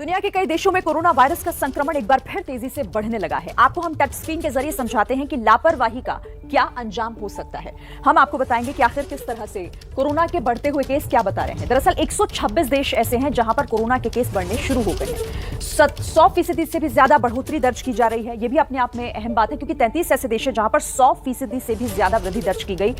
दुनिया के कई देशों में कोरोना वायरस का संक्रमण एक बार फिर तेजी से बढ़ने लगा है। आपको हम टच स्क्रीन के जरिए समझाते हैं कि लापरवाही का क्या अंजाम हो सकता है। हम आपको बताएंगे कि आखिर किस तरह से कोरोना के बढ़ते हुए केस क्या बता रहे हैं। दरअसल 126 देश ऐसे हैं जहां पर कोरोना के केस बढ़ने शुरू हो गए हैं। 100% से भी ज्यादा बढ़ोतरी दर्ज की जा रही है। यह भी अपने आप में अहम बात है क्योंकि 33 ऐसे देश हैं जहां पर 100% से भी ज्यादा वृद्धि दर्ज की गई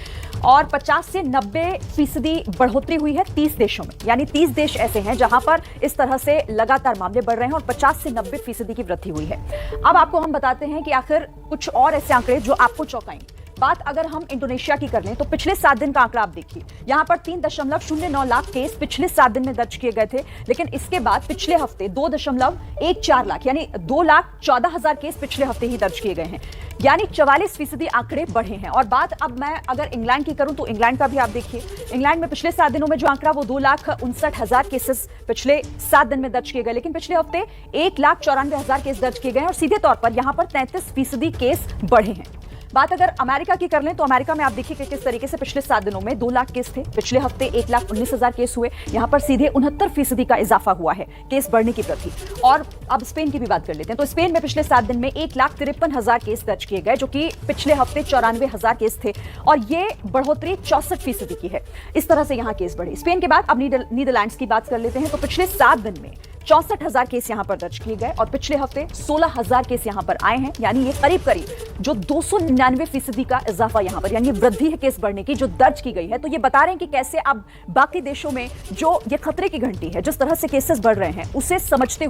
और 50 से 90% बढ़ोतरी हुई है 30 देशों में। यानी 30 देश ऐसे हैं जहां पर इस तरह से लगातार मामले बढ़ रहे हैं और 50 से 90% की वृद्धि हुई है। अब आपको हम बताते हैं कि आखिर कुछ और ऐसे आंकड़े जो आपको चौंकाएंगे। बात अगर हम इंडोनेशिया की कर लें तो पिछले 7 दिन का आंकड़ा आप देखिए। यहां पर 3.09 लाख केस पिछले 7 दिन में दर्ज किए गए थे, लेकिन इसके बाद पिछले हफ्ते 2.14 लाख यानी 2,14,000 केस पिछले हफ्ते ही दर्ज किए गए हैं। यानी 44% आंकड़े बढ़े हैं। और बात अब मैं अगर इंग्लैंड की करूं तो इंग्लैंड का भी आप देखिए। इंग्लैंड में पिछले 7 दिनों में जो आंकड़ा वो 2,59,000 केसेस पिछले 7 दिन में दर्ज किए गए, लेकिन पिछले हफ्ते 1,94,000 केस दर्ज किए गए और सीधे तौर पर यहां पर 33% केस बढ़े हैं। बात अगर अमेरिका की कर लें तो अमेरिका में आप देखिए कि किस तरीके से पिछले 7 दिनों में 2 लाख केस थे, पिछले हफ्ते 1,19,000 केस हुए। यहां पर सीधे 69% का इजाफा हुआ है केस बढ़ने की प्रति। और अब स्पेन की भी बात कर लेते हैं तो स्पेन में पिछले 7 दिन में 1,53,000 केस दर्ज किए गए, जो कि पिछले हफ्ते 94,000 केस थे और ये बढ़ोतरी 64% की है। इस तरह से यहां केस बढ़े। स्पेन के बाद अब नीदरलैंड्स की बात कर लेते हैं तो पिछले 7 दिन में 64,000 केस यहां पर दर्ज किए गए और पिछले हफ्ते 16,000 केस यहां पर आए हैं। यानी ये करीब जो 299% का इजाफा यहां पर यानी वृद्धि है केस बढ़ने की जो दर्ज की गई है। तो ये बता रहे हैं कि कैसे अब बाकी देशों में जो ये खतरे की घंटी है, जिस तरह से केसेस बढ़ रहे हैं, उसे समझते हुए